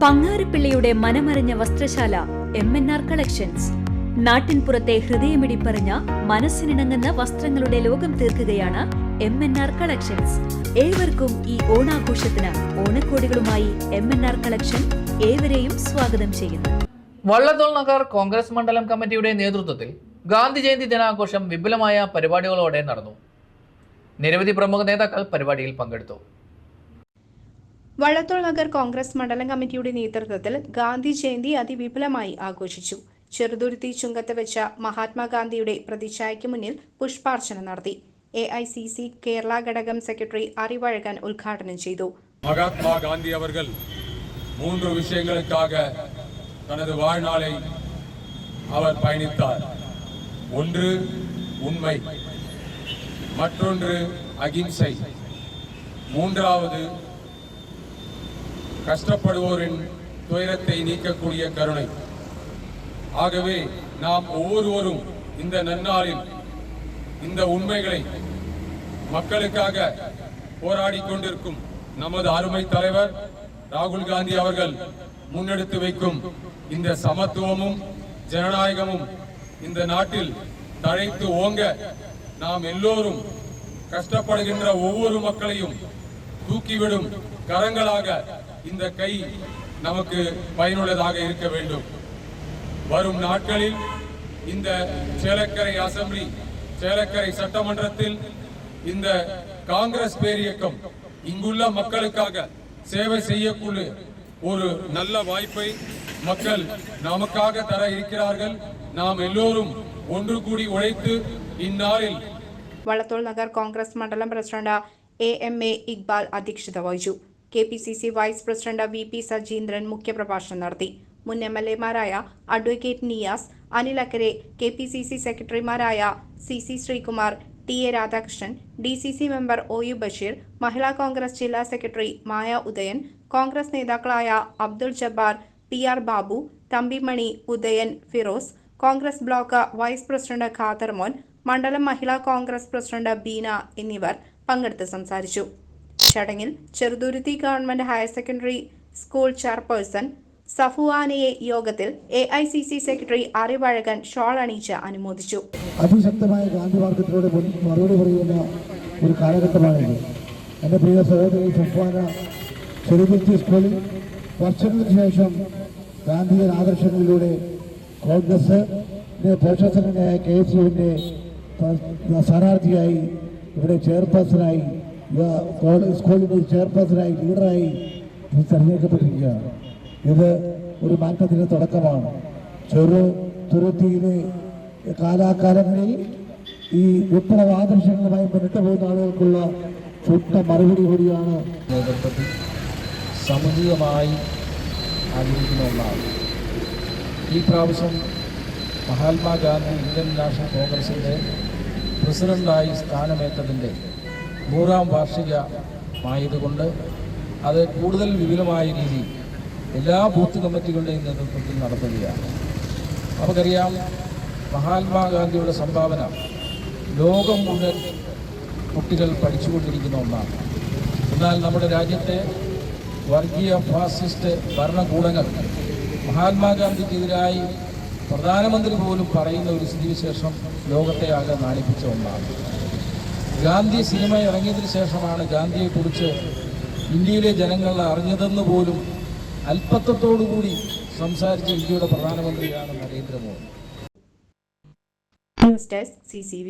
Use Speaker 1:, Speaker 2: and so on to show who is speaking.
Speaker 1: പങ്ങാരപ്പിള്ളിയുടെ മനമറിഞ്ഞ വസ്ത്രശാല MNR collections. നാട്ടിൻപുറത്തെ ഹൃദയമിടിപ്പറിഞ്ഞ മനസ്സിനിണങ്ങുന്ന വസ്ത്രങ്ങളുടെ ലോകം തീർക്കുകയാണ് MNR കളക്ഷൻസ്. ഏവർക്കും ഈ ഓണാഘോഷത്തിന് ഓണക്കോടികളുമായി MNR കളക്ഷൻ ഏവരെയും സ്വാഗതം ചെയ്യുന്നു.
Speaker 2: വള്ളത്തോൾ നഗർ കോൺഗ്രസ് മണ്ഡലം കമ്മിറ്റിയുടെ നേതൃത്വത്തിൽ ഗാന്ധി ജയന്തി ദിനാഘോഷം വിപുലമായ പരിപാടികളോടെ നടന്നു. നിരവധി പ്രമുഖ നേതാക്കൾ പരിപാടിയിൽ പങ്കെടുത്തു.
Speaker 3: വള്ളത്തോൾ നഗർ കോൺഗ്രസ് മണ്ഡലം കമ്മിറ്റിയുടെ നേതൃത്വത്തിൽ ഗാന്ധി ജയന്തി അതിവിപുലമായി ആഘോഷിച്ചു. ചെറുതുരുത്തി ചുങ്കത്ത് വെച്ച മഹാത്മാഗാന്ധിയുടെ പ്രതിച്ഛായയ്ക്ക് മുന്നിൽ പുഷ്പാർച്ചന നടത്തി. AICC കേരള ഘടകം സെക്രട്ടറി അറിവഴകൻ ഉദ്ഘാടനം ചെയ്തു.
Speaker 4: மகாத்மாகாந்தி அவர்கள் 3 விஷயங்களுக்காக தனது வாழ்நாளை அவர் பயணித்தார். ஒன்று உண்மை, மற்றொன்று அகிம்சை, மூன்றாவது கஷ்டப்படுவோரின் துயரத்தை நீக்கக்கூடிய கருணை. ஆகவே நாம் ஒவ்வொருவரும் இந்த நன்னாளில் இந்த உண்மைகளை மக்களுக்காக போராடி கொண்டிருக்கும் நமது அருமை தலைவர் ராகுல் காந்தி அவர்கள் முன்னெடுத்து வைக்கும் இந்த சமத்துவமும் ஜனநாயகமும் இந்த நாட்டில் தழைத்து ஓங்க நாம் எல்லோரும் கஷ்டப்படுகின்ற ஒவ்வொரு மக்களையும் தூக்கிவிடும் கரங்களாக இந்த கை நமக்கு பயனுள்ளதாக இருக்க வேண்டும். வரும் நாட்களில் இந்த சேலக்கரை அசெம்பிளி, சேலக்கரை சட்டமன்றத்தில் இந்த காங்கிரஸ் பேரியக்கம் இங்குள்ள மக்களுக்காக சேவை செய்யக்கூடிய ஒரு நல்ல வாய்ப்பை மக்கள் நமக்காக தர இருக்கிறார்கள். நாம் எல்லோரும் ஒன்று கூடி உழைத்து இந்நாளில்.
Speaker 3: വള്ളത്തോൾ നഗർ കോൺഗ്രസ് മണ്ഡലം പ്രസിഡന്റ് AMA ഇക്ബാൽ അധ്യക്ഷത വഹിച്ചു. KPCC vice president VP Sajeendran മുഖ്യപ്രഭാഷണം നടത്തി. മുൻ MLAമാരായ അഡ്വക്കേറ്റ് നിയാസ്, അനിൽ അക്കരെ, KPCC സെക്രട്ടറിമാരായ CC Sreekumar, TA Radhakrishnan, DCC member OU Basheer, Mahila Congress ജില്ലാ സെക്രട്ടറി മായ ഉദയൻ, കോൺഗ്രസ് നേതാക്കളായ Abdul Jabbar, PR Babu, Thampimani, Udayan, Firoz, Congress block vice president Khader Mon, മണ്ഡലം മഹിളാ കോൺഗ്രസ് പ്രസിഡന്റ് ബീന എന്നിവർ പങ്കെടുത്ത് സംസാരിച്ചു. ചടങ്ങിൽ Cheruthuruthy government higher secondary school chairperson സഫുവാനയെ യോഗത്തിൽ AICC സെക്രട്ടറി അറിവഴകൻ ഷോൾ അണിയിച്ച് അനുമോദിച്ചു.
Speaker 5: അതിശക്തമായ ഗാന്ധി മാർഗത്തിലൂടെ മറുപടി പറയുന്ന ഒരു കാലഘട്ടമാണിത്. എൻ്റെ പ്രിയ സഹോദരി സഫ്വാന ചെറുതുരുത്തി സ്കൂളിൽ വർഷങ്ങൾക്ക് ശേഷം ഗാന്ധിയൻ ആദർശങ്ങളിലൂടെ കോൺഗ്രസിന്റെ പോഷകസംഘടനയായ KSUവിൻ്റെ സ്ഥാനാർത്ഥിയായി ഇവിടെ ചെയർപേഴ്സണായി സ്കൂളിൻ്റെ ചെയർപേഴ്സണായി ലീഡറായി തെരഞ്ഞെടുക്കപ്പെട്ടിരിക്കുകയാണ്. ഇത് ഒരു മാറ്റത്തിൻ്റെ തുടക്കമാണ്. ചെറുതുരുത്തിയിലെ കാലാകാലങ്ങളിൽ ഈ വിപ്ലവ ആദർശങ്ങളുമായി മുന്നിട്ട് പോകുന്ന ആളുകൾക്കുള്ള ചുട്ട മറുപടി കൂടിയാണ്.
Speaker 6: നേതൃത്വത്തിൽ സമുചിതമായി ആചരിക്കുന്ന ഒന്നാണ്. ഈ പ്രാവശ്യം മഹാത്മാഗാന്ധി ഇന്ത്യൻ നാഷണൽ കോൺഗ്രസിൻ്റെ പ്രസിഡൻ്റായി സ്ഥാനമേറ്റതിൻ്റെ 100ാം വാർഷികമായതുകൊണ്ട് അത് കൂടുതൽ വിപുലമായ രീതിയിൽ എല്ലാ ബൂത്ത് കമ്മിറ്റികളുടെയും നേതൃത്വത്തിൽ നടത്തുകയാണ്. നമുക്കറിയാം, മഹാത്മാഗാന്ധിയുടെ സംഭാവന ലോകം മുഴുവൻ കുട്ടികൾ പഠിച്ചുകൊണ്ടിരിക്കുന്ന ഒന്നാണ്. എന്നാൽ നമ്മുടെ രാജ്യത്തെ വർഗീയ ഫാസിസ്റ്റ് ഭരണകൂടങ്ങൾ മഹാത്മാഗാന്ധിക്കെതിരായി പ്രധാനമന്ത്രി പോലും പറയുന്ന ഒരു സ്ഥിതിവിശേഷം ലോകത്തെ ആകെ നാണിപ്പിച്ച ഒന്നാണ്. ഗാന്ധി സിനിമ ഇറങ്ങിയതിന് ശേഷമാണ് ഗാന്ധിയെക്കുറിച്ച് ഇന്ത്യയിലെ ജനങ്ങൾ അറിഞ്ഞതെന്ന് പോലും അല്പത്വത്തോടുകൂടി സംസാരിച്ച ഇന്ത്യയുടെ പ്രധാനമന്ത്രിയാണ് നരേന്ദ്രമോദി.
Speaker 3: News desk CCV.